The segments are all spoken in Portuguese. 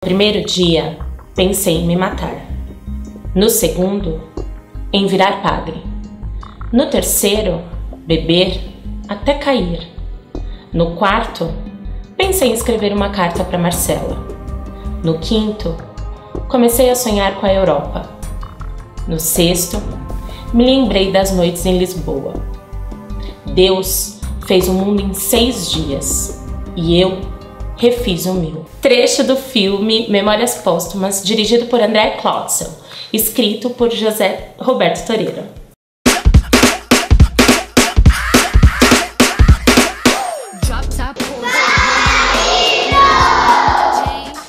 Primeiro dia, pensei em me matar. No segundo, em virar padre. No terceiro, beber até cair. No quarto, pensei em escrever uma carta para Marcela. No quinto, comecei a sonhar com a Europa. No sexto, me lembrei das noites em Lisboa. Deus fez o mundo em 6 dias e eu refiz o meu. Trecho do filme Memórias Póstumas, dirigido por André Klotzel, escrito por José Roberto Toreiro.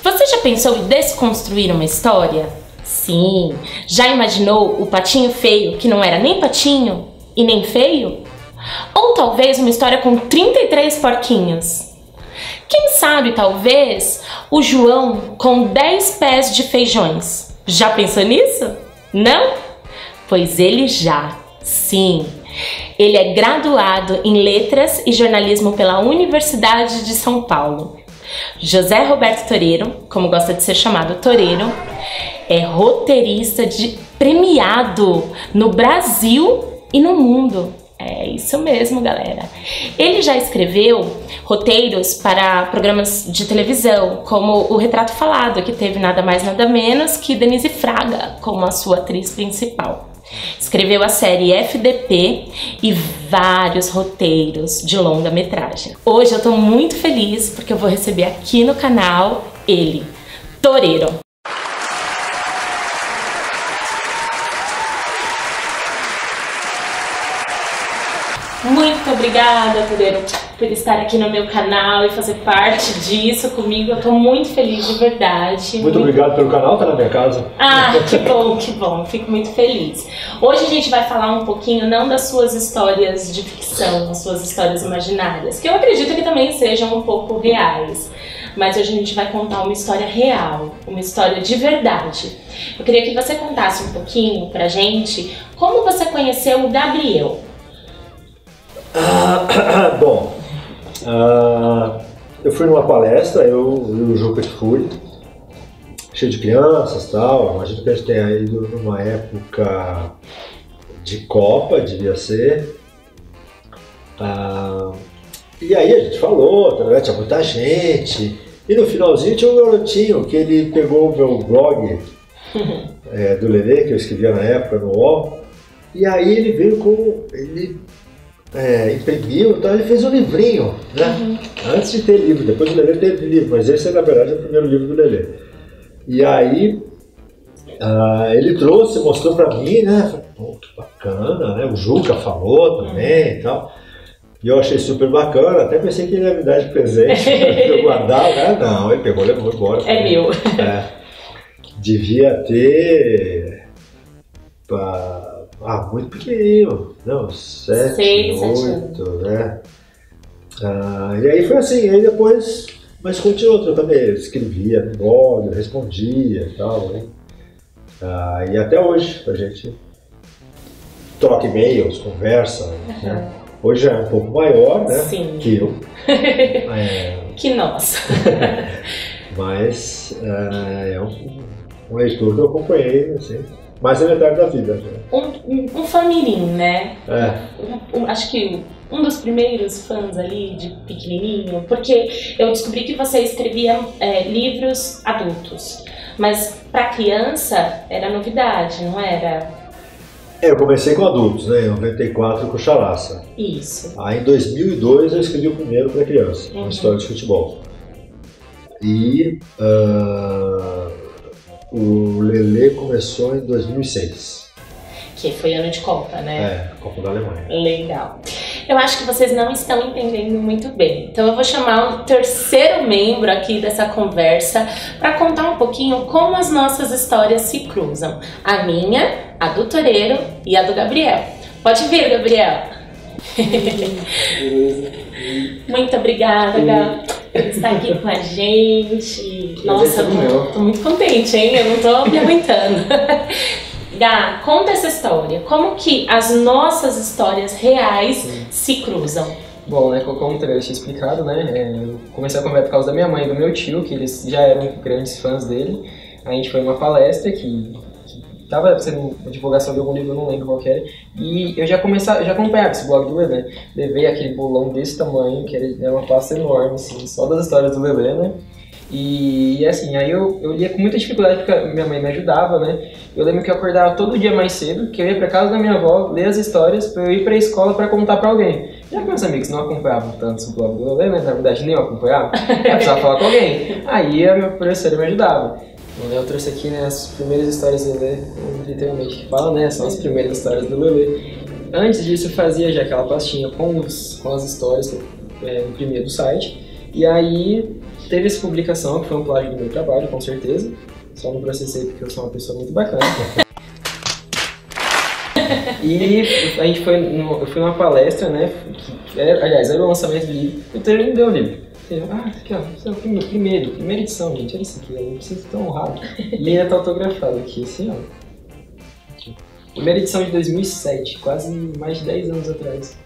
Você já pensou em desconstruir uma história? Sim. Já imaginou o patinho feio que não era nem patinho e nem feio? Ou talvez uma história com 33 porquinhos? Quem sabe, talvez, o João com 10 pés de feijões. Já pensou nisso? Não? Pois ele já, sim. Ele é graduado em Letras e Jornalismo pela Universidade de São Paulo. José Roberto Toreiro, como gosta de ser chamado Toreiro, é roteirista premiado no Brasil e no mundo. É isso mesmo, galera. Ele já escreveu roteiros para programas de televisão, como O Retrato Falado, que teve nada mais nada menos que Denise Fraga como a sua atriz principal. Escreveu a série FDP e vários roteiros de longa-metragem. Hoje eu tô muito feliz porque eu vou receber aqui no canal ele, Toreiro. Muito obrigada, Toreiro, por estar aqui no meu canal e fazer parte disso comigo. Eu tô muito feliz de verdade. Muito obrigado pelo canal, tá na minha casa. Ah, que bom, fico muito feliz. Hoje a gente vai falar um pouquinho, não das suas histórias de ficção, das suas histórias imaginárias, que eu acredito que também sejam um pouco reais. Mas hoje a gente vai contar uma história real, uma história de verdade. Eu queria que você contasse um pouquinho pra gente como você conheceu o Gabriel. Eu fui numa palestra, eu e o Juca que fui, cheio de crianças e tal. Imagino que a gente tenha ido numa época de Copa, devia ser. E aí a gente falou, tinha muita gente. E no finalzinho tinha um garotinho que ele pegou o meu blog do Lelê, que eu escrevia na época no UOL. E aí ele veio com... imprimiu, então ele fez um livrinho, né? Antes de ter livro, depois o Lelê teve livro, mas esse na verdade é o primeiro livro do Lelê. E aí ele trouxe, mostrou pra mim, né? Falei, pô, que bacana, né? O Juca falou também e tal. E eu achei super bacana, até pensei que ele ia me dar de presente pra eu guardar, né? Não, ele pegou, levou embora. É meu. Devia ter... muito pequenininho, não, 7, 8, né? E aí foi assim, aí depois, mas continuou trocando, eu escrevia no blog, eu respondia e tal, né? E até hoje a gente troca e-mails, conversa, né? Hoje é um pouco maior, né? Sim. Que eu. Que nós. Mas é um leitor que eu acompanhei, assim, mais da metade da vida. Um fã-mirim, né? Acho que um dos primeiros fãs ali, de pequenininho, porque eu descobri que você escrevia livros adultos, mas para criança era novidade, não era? Eu comecei com adultos, né? Em 94 com Chalaça. Isso. Aí em 2002 eu escrevi o primeiro para criança, uma história de futebol. E o Lelê começou em 2006. Que foi ano de Copa, né? Copa da Alemanha. Legal. Eu acho que vocês não estão entendendo muito bem. Então eu vou chamar o terceiro membro aqui dessa conversa para contar um pouquinho como as nossas histórias se cruzam. A minha, a do Toreiro e a do Gabriel. Pode vir, Gabriel. Muito obrigada, Gab, por estar aqui com a gente. Nossa, tô muito contente, hein? Eu não tô me aguentando. Gá, conta essa história. Como que as nossas histórias reais se cruzam? Bom, né, como eu tinha explicado, né, eu comecei a acompanhar por causa da minha mãe e do meu tio, que eles já eram grandes fãs dele. A gente foi numa palestra que estava sendo uma divulgação de algum livro, eu não lembro qual que era, e eu já acompanhava esse blog do Lelê. Levei aquele bolão desse tamanho, que era uma pasta enorme, assim, só das histórias do Lelê, né? E assim, aí eu lia com muita dificuldade porque minha mãe me ajudava, né? Eu lembro que eu acordava todo dia mais cedo, que eu ia pra casa da minha avó, ler as histórias pra eu ir pra escola pra contar pra alguém. Já que meus amigos não acompanhavam tanto o blog do Lelê, né? Na verdade nem eu acompanhava, eu precisava falar com alguém. Aí a minha professora me ajudava. Eu trouxe aqui, né, as primeiras histórias do Lelê, literalmente, que fala, né? São as primeiras histórias do Lelê. Antes disso eu fazia já aquela pastinha com as histórias que eu imprimia do site. E aí teve essa publicação, que foi um plágio do meu trabalho, com certeza. Só não processei porque eu sou uma pessoa muito bacana. E a gente eu fui numa palestra, né? Aliás, era o lançamento do livro. Eu também me deu o livro. Aqui ó, esse é a primeira edição, gente. Olha isso aqui, eu não preciso tão honrado. E ainda tá autografado aqui, assim, ó. Primeira edição de 2007, quase mais de 10 anos atrás.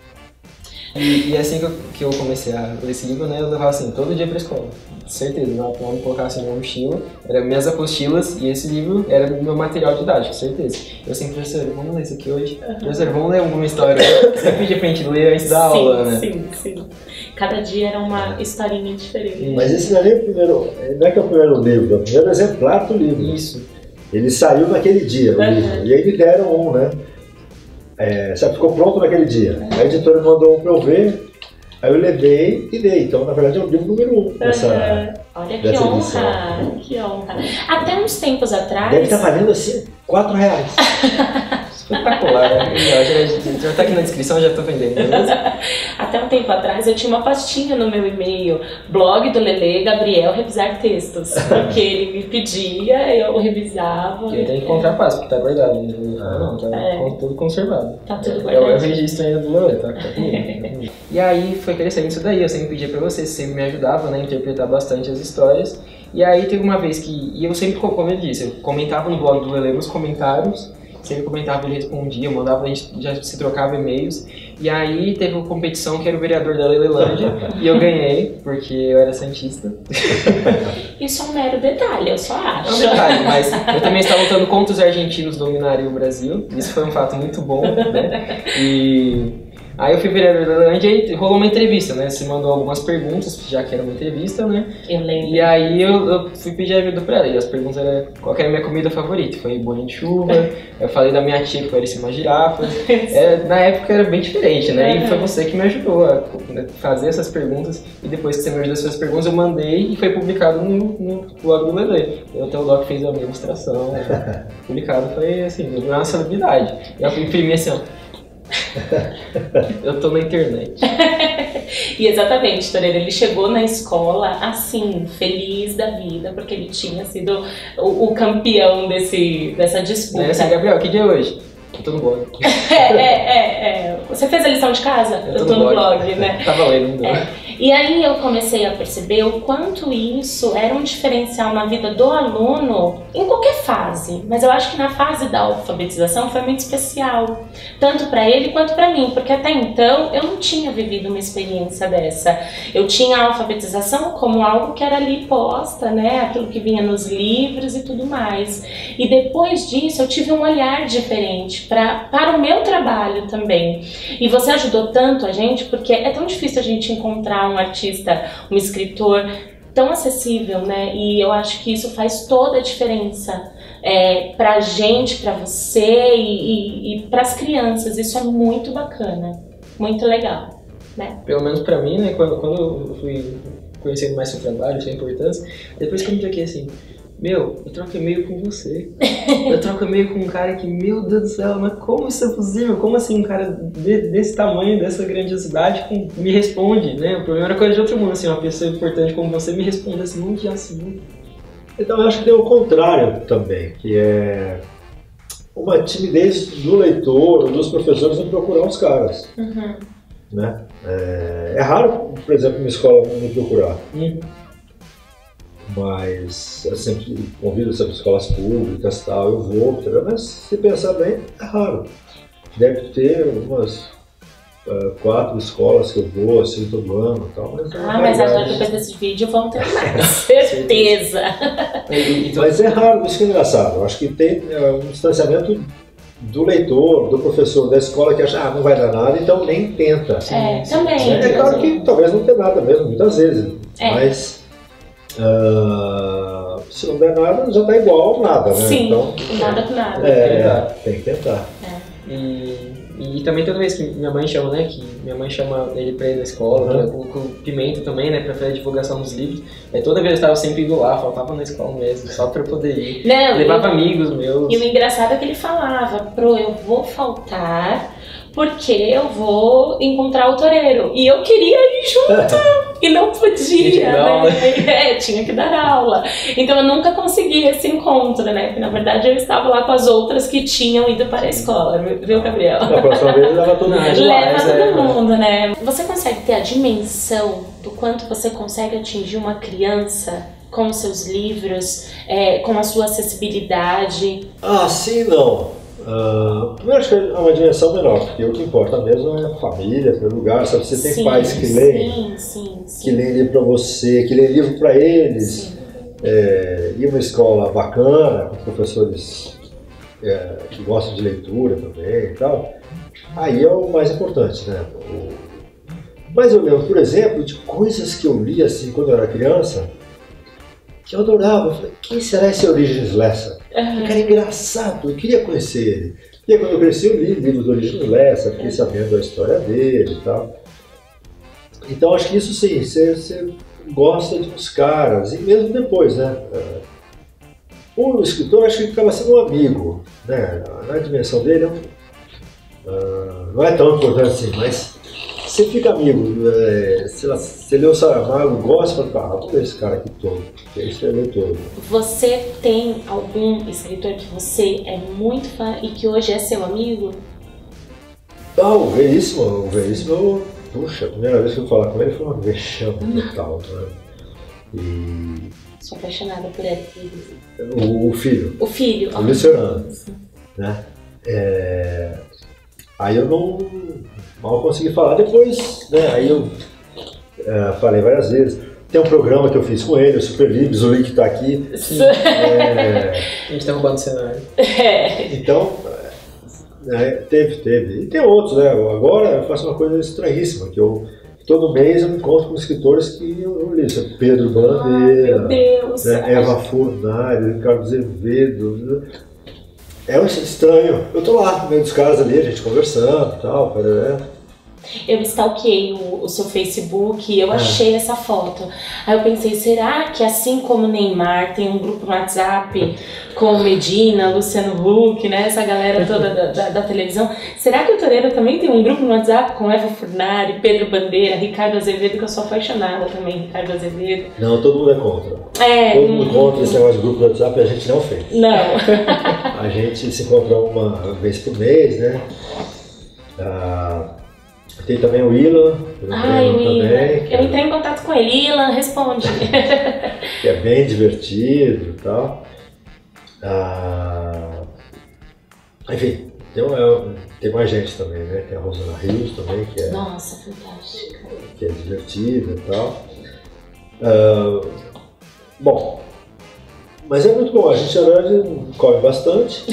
E assim que eu comecei a ler esse livro, né, eu levava assim, todo dia pra escola. Certeza, não me colocar assim na mochila, eram minhas apostilas e esse livro era meu material didático, certeza. Eu sempre, professor, vamos ler isso aqui hoje? Professor, vamos ler alguma história? Você pedia pra gente ler antes da aula, né? Sim. Cada dia era uma historinha diferente. Mas esse não é nem o primeiro, não é que é o primeiro livro, é o primeiro exemplar do livro. Isso. Ele saiu naquele dia, o livro, e aí me deram um, né? Ficou pronto naquele dia. A editora mandou um pra eu ver, aí eu levei e dei. Então, na verdade, é o livro número 1 Olha dessa edição. Que honra. Até uns tempos atrás... Deve estar valendo assim, R$4. Espetacular, né? Já tá aqui na descrição, já tô vendendo, beleza? Até um tempo atrás eu tinha uma pastinha no meu e-mail, blog do Lelê, Gabriel, revisar textos. Porque ele me pedia, eu revisava. Eu tenho que encontrar fácil, porque tá guardado. Não, tá tudo conservado. Tá tudo guardado. Eu registro ainda do Lelê, tá comigo. E aí foi crescendo isso daí, eu sempre pedia pra você sempre me ajudava, né, a interpretar bastante as histórias. E aí teve uma vez e eu sempre, como eu disse, eu comentava no blog do Lelê nos comentários, sempre comentava, ele respondia, eu mandava, a gente já se trocava e-mails. E aí teve uma competição que era o vereador da Lelelândia e eu ganhei, porque eu era santista. Isso é um mero detalhe, eu só acho. É um detalhe, mas eu também estava lutando contra os argentinos dominarem o Brasil. Isso foi um fato muito bom, né? E aí eu fui vereador da Lelelândia e rolou uma entrevista, né? Você mandou algumas perguntas, já que era uma entrevista, né? Eu lembro. E aí eu fui pedir ajuda pra ela. E as perguntas eram qual que era a minha comida favorita. Foi bolinho de chuva. Eu falei da minha tia que parecia uma girafa. Na época era bem diferente, né? E foi você que me ajudou a fazer essas perguntas. E depois que você me ajudou essas perguntas, eu mandei e foi publicado no blog do Lelê. Então o Doc fez a minha ilustração. Publicado foi assim, uma celebridade. E eu imprimi assim, ó. Eu tô na internet. E exatamente, Toreiro, ele chegou na escola assim, feliz da vida, porque ele tinha sido o campeão dessa disputa. Assim, Gabriel, que dia é hoje? Eu tô no blog. Você fez a lição de casa? Eu tô no blog, né? Tá valendo, E aí eu comecei a perceber o quanto isso era um diferencial na vida do aluno em qualquer fase, mas eu acho que na fase da alfabetização foi muito especial, tanto para ele quanto para mim, porque até então eu não tinha vivido uma experiência dessa. Eu tinha a alfabetização como algo que era ali posta, né, aquilo que vinha nos livros e tudo mais. E depois disso eu tive um olhar diferente para o meu trabalho também. E você ajudou tanto a gente, porque é tão difícil a gente encontrar um artista, um escritor tão acessível, né? E eu acho que isso faz toda a diferença pra gente, pra você e pras crianças. Isso é muito bacana, muito legal, né? Pelo menos pra mim, né? Quando eu fui conhecendo mais seu trabalho, sua importância, depois que eu me toquei assim, meu, eu troco e-mail com você. Eu troco e-mail com um cara que, meu Deus do céu, mas como isso é possível? Como assim um cara desse tamanho, dessa grandiosidade me responde, né? A primeira coisa de outro mundo, assim, uma pessoa importante como você me responde assim, um dia assim. Então eu acho que tem o contrário também, que é uma timidez do leitor, dos professores em procurar os caras. Uhum. Né? É raro, por exemplo, uma escola me procurar. Mas eu sempre convido essas escolas públicas e tal, eu vou, mas se pensar bem, é raro. Deve ter umas 4 escolas que eu vou, assim, todo ano e tal. Mas agora depois desse vídeo vão ter mais, certeza. Mas é raro, isso que é engraçado. Eu acho que tem um distanciamento do leitor, do professor, da escola que acha, não vai dar nada, então nem tenta. Também. É claro que talvez não tenha nada mesmo, muitas vezes. Mas se não der nada, já está igual nada, né? Sim, então, nada com nada. Tem que tentar. E também toda vez que minha mãe chama, né, que minha mãe chama ele pra ir na escola, com Pimenta também, né, pra fazer a divulgação dos livros, aí toda vez eu estava sempre indo lá, faltava na escola mesmo, só pra eu poder ir. Levava amigos meus. E o engraçado é que ele falava, eu vou faltar porque eu vou encontrar o toureiro. E eu queria ir junto. E não podia, né? Tinha que dar aula. Então eu nunca consegui esse encontro, né? Porque na verdade eu estava lá com as outras que tinham ido para a escola, viu, Gabriel? Na próxima vez leva todo mundo. Leva todo mundo, né? Você consegue ter a dimensão do quanto você consegue atingir uma criança com os seus livros, com a sua acessibilidade? Sim, não. Primeiro acho que é uma dimensão menor, porque o que importa mesmo é a família, o lugar, sabe? Você tem pais que leem, que leem livro para você, que leem livro para eles, e uma escola bacana, com professores que gostam de leitura também e tal, aí é o mais importante, né? Mas eu lembro, por exemplo, de coisas que eu li assim quando eu era criança, que eu adorava. Eu falei, quem será esse Origenes Lessa? Um cara engraçado, eu queria conhecer ele. E aí, quando eu cresci, eu li livros do Origenes Lessa, fiquei sabendo da história dele e tal. Então, acho que isso sim, você gosta de uns caras, e mesmo depois, né? O escritor, acho que ele acaba sendo um amigo, né? Na dimensão dele, não é tão importante assim, mas você fica amigo, sei lá, você lê o Saramago, gosta, fala, vamos ver esse cara aqui todo, que ele escreveu todo. Você tem algum escritor que você é muito fã e que hoje é seu amigo? O Veríssimo, puxa, a primeira vez que eu fui falar com ele foi uma vexame total, né? Sou apaixonada por ele. O filho. O filho. O Luciano, né? Aí eu não mal consegui falar depois, né? Aí eu falei várias vezes. Tem um programa que eu fiz com ele, o Super Libs, o link está aqui. A gente está roubando o cenário. Então, teve. E tem outros, né? Agora eu faço uma coisa estranhíssima, que todo mês eu me encontro com escritores que eu li. Pedro Bandeira, meu Deus, Eva Furnari, Ricardo Azevedo. É estranho. Eu tô lá no meio dos caras ali, a gente conversando e tal. Eu stalkeei o seu Facebook e eu achei essa foto. Aí eu pensei, será que assim como o Neymar tem um grupo no WhatsApp com Medina, Luciano Huck, né, essa galera toda da televisão, será que o Toureiro também tem um grupo no WhatsApp com Eva Furnari, Pedro Bandeira, Ricardo Azevedo, que eu sou apaixonada também, Ricardo Azevedo. Não, todo mundo é contra. Todo mundo contra esse negócio de grupo no WhatsApp e a gente não fez. Não. A gente se encontra uma vez por mês, né? Tem também o Ilan. O Ilan. Eu entrei em contato com ele. Ilan, responde. Que é bem divertido e tal. Enfim, tem mais gente também, né? Tem a Rosana Rios também, que é... Nossa, fantástica. Que é divertida e tal. Bom, mas é muito bom. A gente, na verdade, come bastante.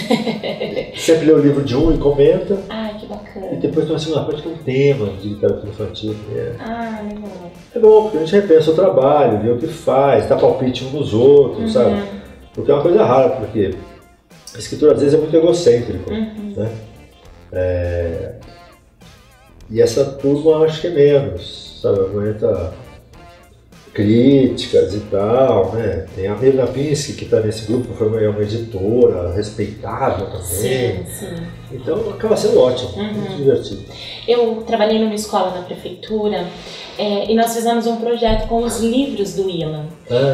Sempre lê o livro de um e comenta. Que bacana. E depois tem uma segunda parte que é um tema de literatura infantil. Legal. É bom, porque a gente repensa o trabalho, vê o que faz, dá palpite uns nos outros, sabe? Porque é uma coisa rara, porque o escritor às vezes é muito egocêntrico, né? E essa turma acho que é menos, sabe? Aguenta críticas e tal, né? Tem a Mirna Pinsky, que está nesse grupo, foi uma editora respeitável também. Sim. Então acaba sendo ótimo, muito divertido. Eu trabalhei numa escola na prefeitura e nós fizemos um projeto com os livros do Ilan.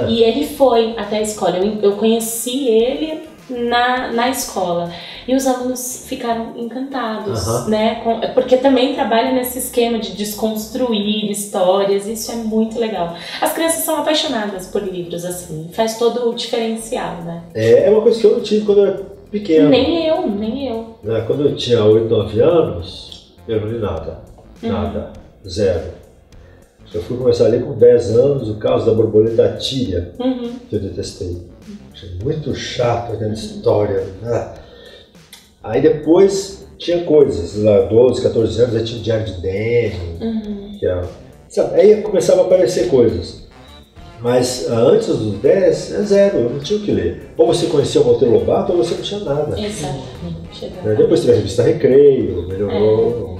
E ele foi até a escola, eu conheci ele na escola. E os alunos ficaram encantados, né? Porque também trabalha nesse esquema de desconstruir histórias, isso é muito legal. As crianças são apaixonadas por livros, assim, faz todo o diferencial, né? É uma coisa que eu não tive quando eu era pequeno. Nem eu. Quando eu tinha 8, 9 anos, eu não li nada. Nada. Zero. Eu fui começar a ler com 10 anos o caso da borboleta tíria, que eu detestei. Achei muito chato aquela história. Aí depois tinha coisas, lá 12, 14 anos, aí tinha o Diário de Danny, sabe, aí começava a aparecer coisas. Mas antes dos 10, é zero, eu não tinha o que ler. Ou você conhecia o Monteiro Lobato, ou você não tinha nada. Exatamente. Depois teve a revista Recreio, melhorou.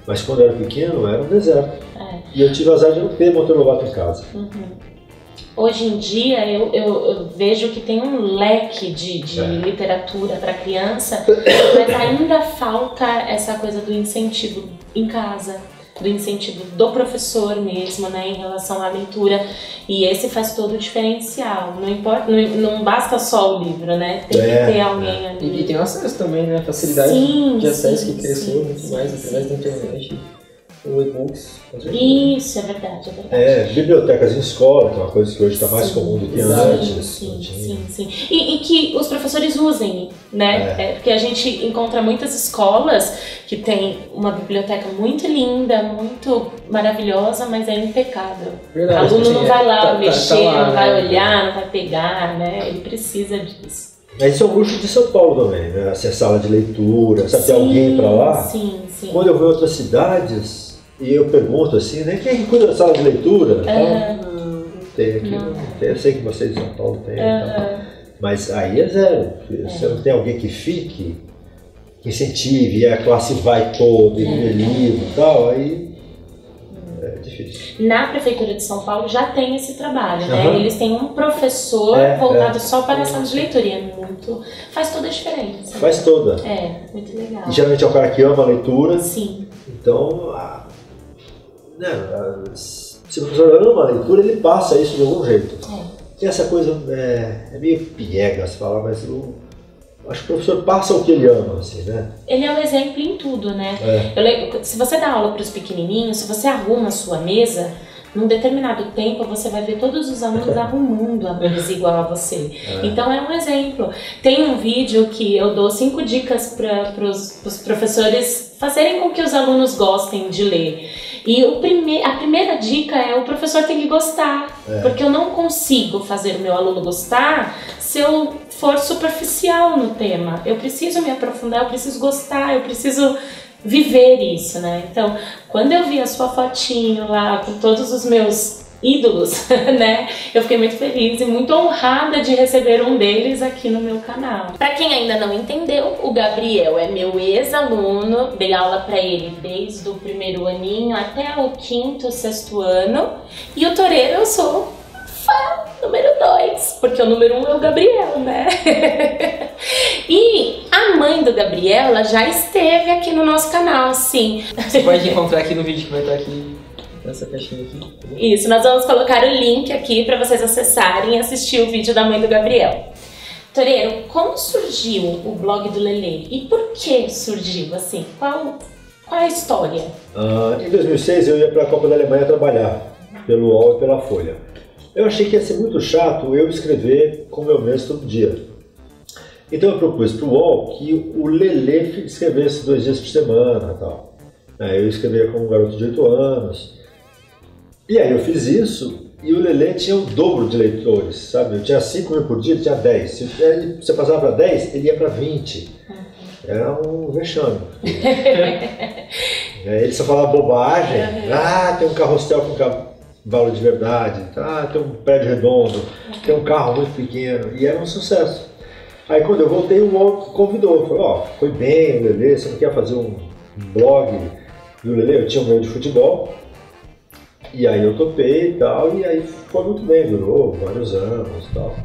Mas quando eu era pequeno, era um deserto. E eu tive azar de não ter Monteiro Lobato em casa. Hoje em dia eu vejo que tem um leque de literatura para criança, mas ainda falta essa coisa do incentivo em casa, do incentivo do professor mesmo, né, em relação à leitura. E esse faz todo o diferencial. Não importa, não basta só o livro, né? Tem que ter alguém ali. E tem o acesso também, né? A facilidade de acesso que cresceu muito mais através da internet. O e-books. Isso, é verdade, é verdade. Bibliotecas em escola, que é uma coisa que hoje está mais comum do que antes. Sim. E que os professores usem, né? Porque a gente encontra muitas escolas que tem uma biblioteca muito linda, muito maravilhosa, mas é impecável. Verdade, o aluno não vai lá mexer, lá, não vai olhar, não vai pegar, né? Ele precisa disso. Mas isso é um luxo de São Paulo também, né? Assim, a sala de leitura, sabe, ter alguém para lá. Sim. Quando eu vou em outras cidades, e eu pergunto assim, né, quem cuida da sala de leitura? Não tem aqui, não tem. Eu sei que vocês em São Paulo têm, mas aí é zero. Você não tem alguém que fique, que incentive, e a classe vai toda, e lê livro e tal, aí é difícil. Na Prefeitura de São Paulo já tem esse trabalho, né? Eles têm um professor voltado só para a sala de leitura, e faz toda a diferença. Faz toda. Muito legal. E geralmente é o cara que ama a leitura. Sim. Então, se o professor ama a leitura, ele passa isso de algum jeito. E essa coisa é meio piegas falar, mas acho que o professor passa o que ele ama, assim, né? Ele é um exemplo em tudo, né? Se você dá aula para os pequenininhos, se você arruma a sua mesa, num determinado tempo você vai ver todos os alunos arrumando a mesa igual a você. Então é um exemplo. Tem um vídeo que eu dou 5 dicas para os professores fazerem com que os alunos gostem de ler. E a primeira dica é: o professor tem que gostar, porque eu não consigo fazer o meu aluno gostar se eu for superficial no tema. Eu preciso me aprofundar, eu preciso gostar, eu preciso viver isso, né? Então, quando eu vi a sua fotinho lá com todos os meus ídolos, né? Eu fiquei muito feliz e muito honrada de receber um deles aqui no meu canal. Pra quem ainda não entendeu, o Gabriel é meu ex-aluno, dei aula pra ele desde o primeiro aninho até o 5º, 6º ano, e o Toreiro eu sou fã número 2, porque o número 1 é o Gabriel, né? E a mãe do Gabriel, ela já esteve aqui no nosso canal, sim. Você pode encontrar aqui no vídeo que vai estar aqui. Essa caixinha aqui. Isso, nós vamos colocar o link aqui para vocês acessarem e assistir o vídeo da mãe do Gabriel. Toreiro, como surgiu o blog do Lelê? E por que surgiu assim? Qual a história? Em 2006 eu ia para a Copa da Alemanha trabalhar, pelo UOL e pela Folha. Eu achei que ia ser muito chato eu escrever como eu mesmo todo dia. Então eu propus para o UOL que o Lelê escrevesse 2 dias por semana e tal. Eu escrevia como um garoto de 8 anos. E aí eu fiz isso e o Lelê tinha o dobro de leitores, sabe? Eu tinha 5 mil por dia, ele tinha 10. Se você passava para 10, ele ia para 20. Era um vexame. Ele só falava bobagem. Tem um carrossel com cavalo de verdade. Tem um prédio redondo. Tem um carro muito pequeno. E era um sucesso. Aí quando eu voltei, o UOL convidou. Falou, foi bem o Lelê, você não quer fazer um blog do Lelê? Eu tinha um meio de futebol. E aí eu topei e tal, e aí foi muito bem, durou vários anos e tal.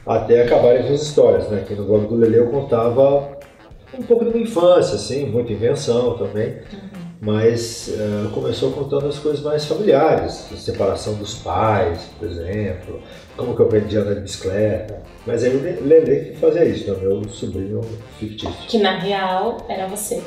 Até acabarem as histórias, né? Que no blog do Lelê eu contava um pouco da minha infância, assim, muita invenção também. Mas começou contando as coisas mais familiares, a separação dos pais, por exemplo, como que eu aprendi a andar de bicicleta. Mas aí o Lelê que fazia isso, né? Meu sobrinho fictício. Que na real era você.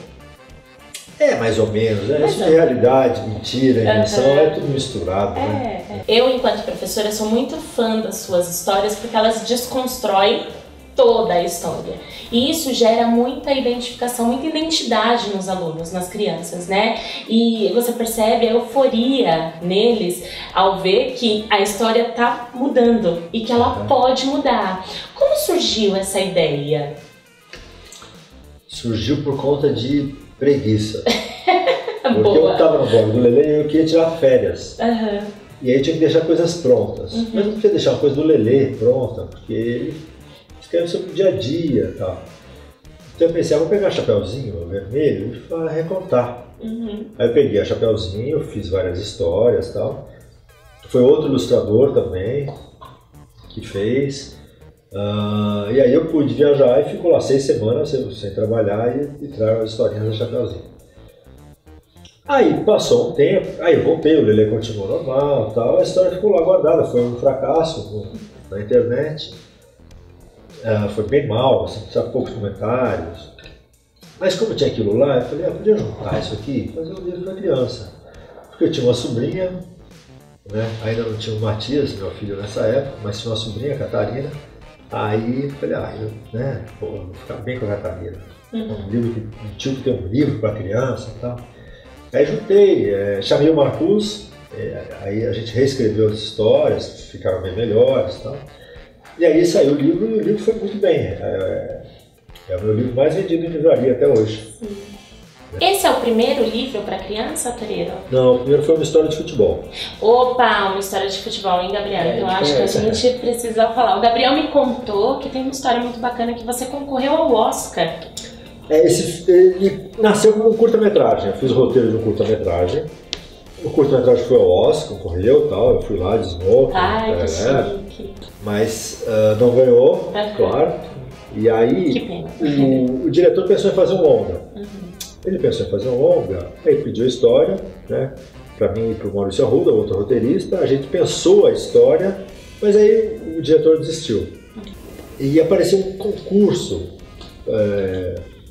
Mais ou menos, isso é realidade, mentira, invenção, é tudo misturado, né? Eu, enquanto professora, sou muito fã das suas histórias porque elas desconstroem toda a história. E isso gera muita identificação, muita identidade nos alunos, nas crianças, né? E você percebe a euforia neles ao ver que a história tá mudando e que ela pode mudar. Como surgiu essa ideia? Surgiu por conta de preguiça. Porque Boa. eu estava no blog do Lelê e eu queria tirar férias. E aí eu tinha que deixar coisas prontas. Mas não podia deixar uma coisa do Lelê pronta, porque ele escreve sobre o dia a dia e tal. Então eu pensei, vou pegar o chapeuzinho vermelho e recontar. Aí eu peguei a chapeuzinho, fiz várias histórias e tal. Foi outro ilustrador também que fez. E aí eu pude viajar e fico lá 6 semanas sem trabalhar e trago as historinhas da chapeuzinho. Aí passou um tempo, aí eu voltei, o Lelê continuou normal, tal, a história ficou lá guardada, foi um fracasso na internet, foi bem mal, assim, tinha poucos comentários. Mas como tinha aquilo lá, eu falei, podia juntar isso aqui e fazer um livro para criança. Porque eu tinha uma sobrinha, né, ainda não tinha o Matias, meu filho nessa época, mas tinha uma sobrinha, a Catarina. Aí eu falei, vou ficar bem com a Catarina. Um tio que tem um livro para criança e tal. Aí juntei, chamei o Marcus, aí a gente reescreveu as histórias, ficaram bem melhores e tal. E aí saiu o livro e o livro foi muito bem. É o meu livro mais vendido em livraria até hoje. Esse é o primeiro livro para criança, Toreiro? Não, o primeiro foi uma história de futebol. Opa, uma história de futebol, hein, Gabriel? Então acho que a gente precisa falar. O Gabriel me contou que tem uma história muito bacana que você concorreu ao Oscar. Ele nasceu como um curta-metragem. Eu fiz o roteiro de um curta-metragem. O curta-metragem foi ao Oscar, concorreu e tal. Eu fui lá de smoke. Ai, que chique. Mas não ganhou, claro. E aí que pena. O diretor pensou em fazer um longa. Ele pensou em fazer um longa, aí pediu a história, né, para mim e para o Maurício Arruda, outro roteirista. A gente pensou a história, mas aí o diretor desistiu. E apareceu um concurso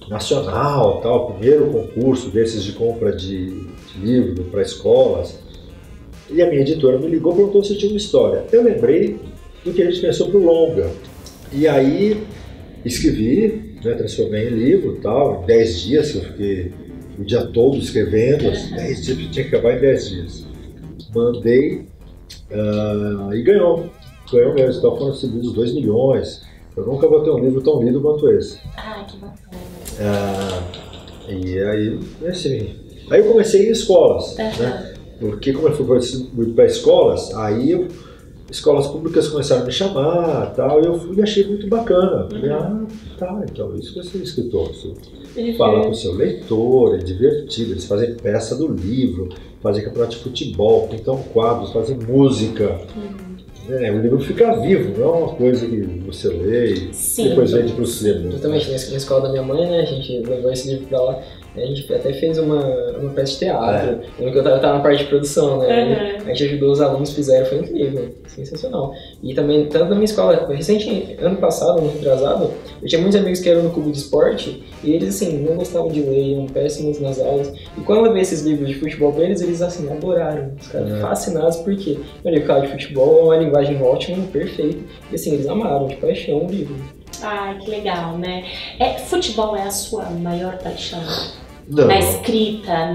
nacional, tal, o primeiro concurso desses de compra de livro para escolas. E a minha editora me ligou e perguntou se eu tinha uma história. Eu lembrei do que a gente pensou para o longa. E aí escrevi, né, transformei em livro e tal, em 10 dias, que eu fiquei o dia todo escrevendo, 10 dias, tinha que acabar em 10 dias. Mandei e ganhou mesmo, então foram distribuídos 2 milhões. Eu nunca vou ter um livro tão lido quanto esse. Ah, que bacana. E aí, assim, aí eu comecei em escolas, né, porque como eu fui para escolas, aí escolas públicas começaram a me chamar tal, e eu fui e achei muito bacana. Falei, então isso vai ser escritor. Você fala com o seu leitor, é divertido, eles fazem peça do livro, fazem campeonato de futebol, pintam quadros, fazem música. O livro fica vivo, não é uma coisa que você lê e depois vende para o cinema. Justamente na escola da minha mãe, né, a gente levou esse livro para lá. A gente até fez uma peça de teatro, que eu tava na parte de produção, né? A gente ajudou os alunos, fizeram, foi incrível, sensacional. E também, tanto na minha escola, ano passado, ano retrasado, eu tinha muitos amigos que eram no clube de esporte e eles, assim, não gostavam de ler, iam péssimos nas aulas. E quando eu levei esses livros de futebol pra eles, assim, adoraram, ficaram fascinados, porque o livro de futebol é uma linguagem ótima, perfeita, e assim, eles amaram, de paixão, o livro. Ai, que legal, né? Futebol é a sua maior paixão? Não. Na escrita,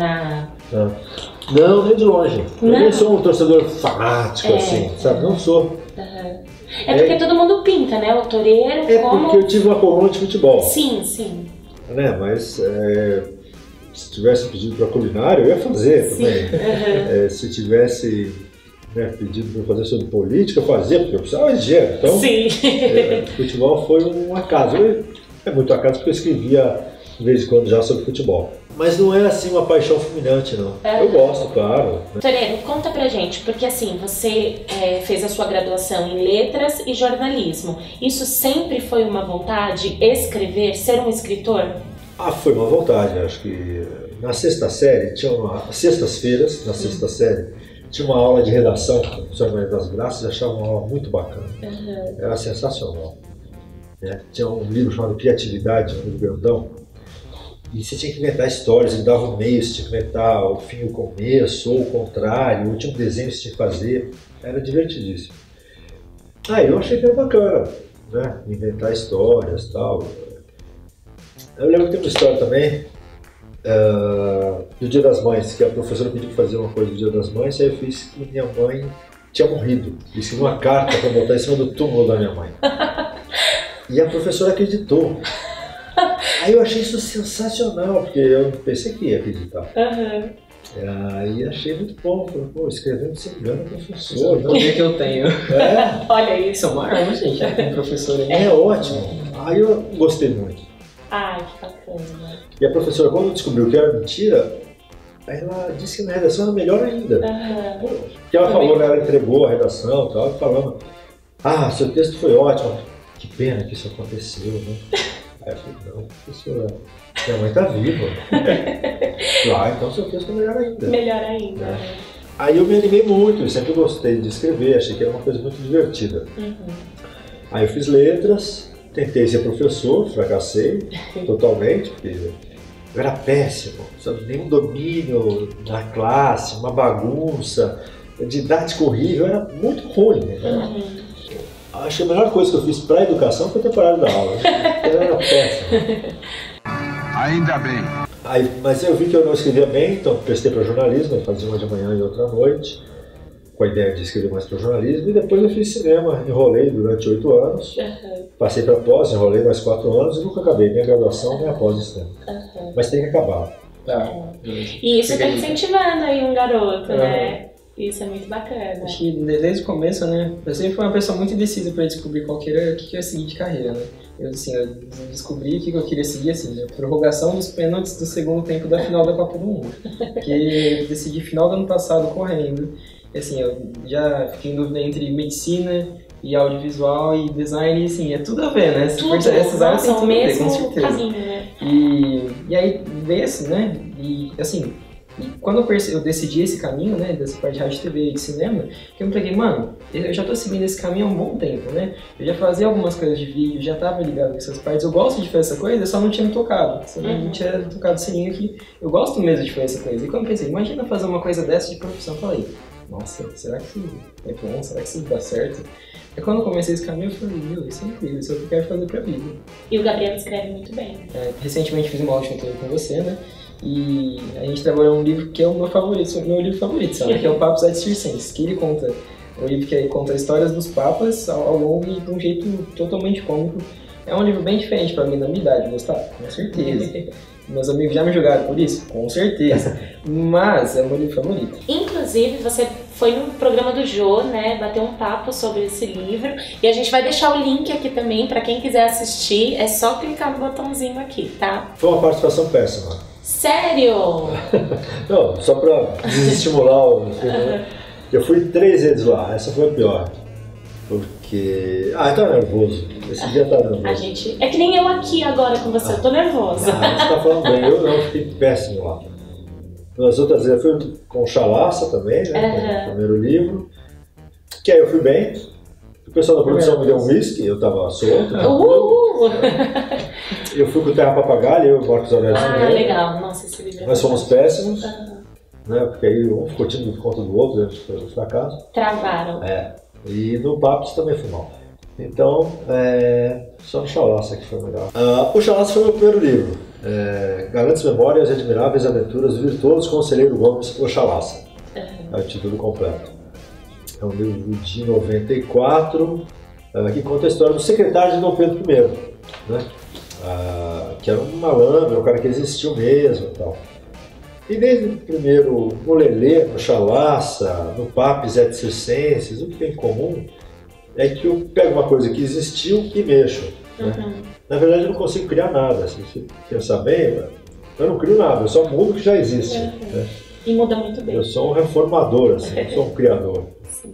Não, nem de longe. Eu nem sou um torcedor fanático, assim, sabe? Não sou. Porque todo mundo pinta, né? O Toreiro como... porque eu tive uma coluna de futebol. Sim. Né? Mas se tivesse pedido para culinária, eu ia fazer também. Se tivesse pedido para fazer sobre política, eu fazia, porque eu precisava de dinheiro. Então, futebol foi um acaso. É muito acaso porque eu escrevia de vez em quando já sobre futebol. Mas não é assim uma paixão fulminante, não. Eu gosto, claro. Toreiro, conta pra gente, porque assim, você fez a sua graduação em letras e jornalismo. Isso sempre foi uma vontade, escrever, ser um escritor? Foi uma vontade. Acho que na sexta série, sextas-feiras, na sexta série, tinha uma aula de redação com o professor Maria das Graças, eu achava uma aula muito bacana. Era sensacional. Tinha um livro chamado Criatividade, um livro grandão. E você tinha que inventar histórias, ele dava um meio, você tinha que inventar o fim e o começo, ou o contrário, ou tinha um desenho que você tinha que fazer. Era divertidíssimo. Eu achei que era bacana. né, inventar histórias e tal. Eu lembro que tem uma história também do Dia das Mães, que a professora pediu para fazer uma coisa do Dia das Mães, aí eu fiz que minha mãe tinha morrido. Escrevi uma carta para botar em cima do túmulo da minha mãe. E a professora acreditou. Aí eu achei isso sensacional, porque eu pensei que ia acreditar. Aí achei muito bom. Falei, pô, escrevendo sem engano, professor. O poder que eu tenho. Olha isso. Isso é uma arma, gente, já tem professor aí. É ótimo. Aí eu gostei muito. Ai, que bacana. E a professora, quando descobriu que era mentira, aí ela disse que na redação era melhor ainda. Porque ela falou, ela entregou a redação e tal, falando, seu texto foi ótimo. Que pena que isso aconteceu, né? Aí eu falei, não, professora, minha mãe tá viva. Então seu texto é melhor ainda. Melhor ainda, né? Aí eu me animei muito, eu sempre gostei de escrever, achei que era uma coisa muito divertida. Aí eu fiz letras, tentei ser professor, fracassei totalmente, porque eu era péssimo, sabe? Nenhum domínio na classe, uma bagunça, didática horrível, era muito ruim. Né? Acho que a melhor coisa que eu fiz para a educação foi ter parado da aula. Eu era péssimo. Ainda bem. Mas eu vi que eu não escrevia bem, então prestei para jornalismo, fazia uma de manhã e outra à noite, com a ideia de escrever mais para jornalismo, e depois eu fiz cinema, enrolei durante 8 anos, passei para pós, enrolei mais 4 anos e nunca acabei, nem a graduação nem a pós de cinema. Mas tem que acabar. E isso está incentivando aí um garoto, né? Isso é muito bacana. Acho que desde o começo, né? Eu sempre fui uma pessoa muito indecisa para descobrir o que eu ia seguir de carreira, né? Eu descobri o que eu queria seguir, assim, a prorrogação dos pênaltis do segundo tempo da final da Copa do Mundo. Que eu decidi final do ano passado correndo. E, assim, eu já fiquei em dúvida entre medicina e audiovisual e design, e, assim, é tudo a ver, né? Essas áreas são o mesmo caminho, né? E aí veio assim, né? E, assim, quando eu decidi esse caminho, né, dessa parte de rádio, TV e de cinema, que eu me peguei, mano, eu já tô seguindo esse caminho há um bom tempo, né? Eu já fazia algumas coisas de vídeo, já tava ligado com essas partes, eu gosto de fazer essa coisa, eu só não tinha me tocado. Só não tinha tocado o sininho aqui. Eu gosto mesmo de fazer essa coisa. E quando eu pensei, imagina fazer uma coisa dessa de profissão, eu falei, nossa, será que é bom? Será que isso dá certo? E quando eu comecei esse caminho, eu falei, isso é incrível, isso é o que eu quero fazer pra vida. E o Gabriel escreve muito bem. Recentemente fiz uma aula de conteúdo com você, né? E a gente trabalhou um livro que é o meu livro favorito, sabe? Que é o Papos Ad Circenses, que ele conta, um livro que conta histórias dos papas ao longo e de um jeito totalmente cômico. É um livro bem diferente pra mim, da minha idade, Gustavo, com certeza. Meus amigos já me julgaram por isso? Com certeza. Mas é o meu livro favorito. Inclusive, você foi no programa do Jô, né? Bateu um papo sobre esse livro. E a gente vai deixar o link aqui também pra quem quiser assistir. É só clicar no botãozinho aqui, tá? Foi uma participação péssima. Sério? Não, só pra desestimular o... Eu fui 3 vezes lá, essa foi a pior. Porque... eu tava nervoso. Esse dia eu tava nervoso. É que nem eu aqui agora com você, eu tô nervosa. Você tá falando bem, eu não, fiquei péssimo lá. Nas outras vezes eu fui com o Chalaça também, né? Com o primeiro livro. Que aí eu fui bem. O pessoal da produção me deu um whisky, eu tava solto. Eu fui com o Terra Papagaio, eu e o Marcos Aurélio. Legal. Nossa, esse livro é Nós fomos péssimos. Né? Porque aí um ficou tirando conta do outro, foi um fracasso. Travaram. E no Papos também foi mal. Então, só no Chalaça que foi melhor. O Chalaça foi o meu primeiro livro. Galantes Memórias e Admiráveis Aventuras do Virtuoso Conselheiro Gomes, o Chalaça. É o título completo. É um livro de 94, que conta a história do secretário de Dom Pedro I, né? Que era um malandro, um cara que existiu mesmo e tal. E desde o primeiro, no Lelê, no Chalaça, no Papos et Circenses, o que tem em comum é que eu pego uma coisa que existiu e mexo. Né? Na verdade, eu não consigo criar nada. Se você pensar bem, eu não crio nada, eu só mudo o que já existe. Né? E muda muito bem. Eu sou um reformador, assim, eu sou um criador. Sim.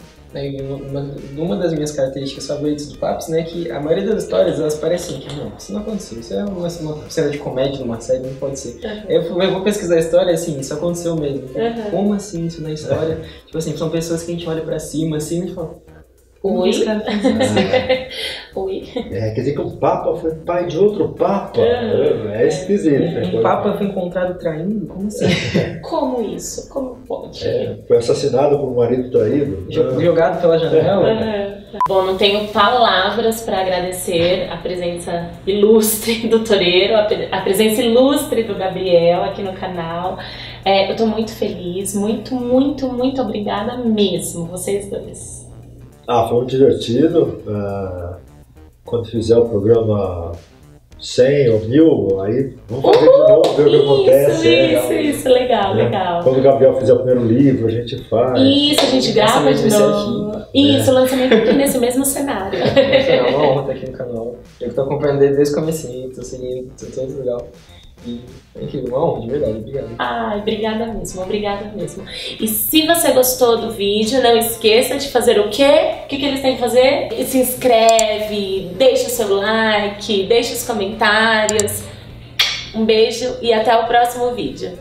Uma das minhas características favoritas do Papos, né, que a maioria das histórias, elas parecem que não, isso não aconteceu, isso é uma cena de comédia numa série, não pode ser. Eu vou pesquisar a história, assim, isso aconteceu mesmo. Como assim isso na história? Tipo assim, são pessoas que a gente olha pra cima, assim, e fala... Oi? Oi? Quer dizer que o Papa foi pai de outro Papa? É esquisito. Um Papa foi encontrado traindo? Como assim? Como isso? Como pode? Foi assassinado por um marido traído. Jogado pela janela? Bom, não tenho palavras para agradecer a presença ilustre do Toreiro, a presença ilustre do Gabriel aqui no canal. Eu tô muito feliz, muito obrigada mesmo, vocês dois. Foi muito divertido. Quando fizer o programa 100 ou 1000, aí vamos fazer de novo, ver o que acontece. Isso, legal. Quando o Gabriel fizer o primeiro livro, a gente faz. Isso, a gente grava de novo. Isso, lançamento aqui nesse mesmo cenário. É uma honra estar aqui no canal. Eu tô acompanhando desde o comecinho, tô seguindo, tô todo legal. E é incrível, uma honra, de verdade, obrigado. Obrigada mesmo. E se você gostou do vídeo, não esqueça de fazer o quê? O que eles têm que fazer? Se inscreve, deixa o seu like, deixa os comentários. Um beijo e até o próximo vídeo.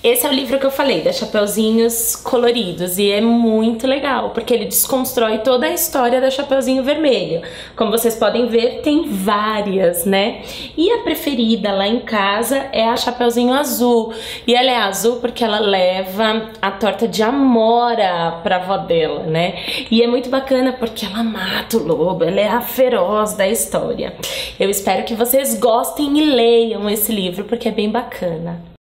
Esse é o livro que eu falei, da Chapeuzinhos Coloridos, e é muito legal, porque ele desconstrói toda a história da Chapeuzinho Vermelho. Como vocês podem ver, tem várias, né? E a preferida lá em casa é a Chapeuzinho Azul. E ela é azul porque ela leva a torta de amora pra avó dela, né? E é muito bacana porque ela mata o lobo, ela é a feroz da história. Eu espero que vocês gostem e leiam esse livro, porque é bem bacana.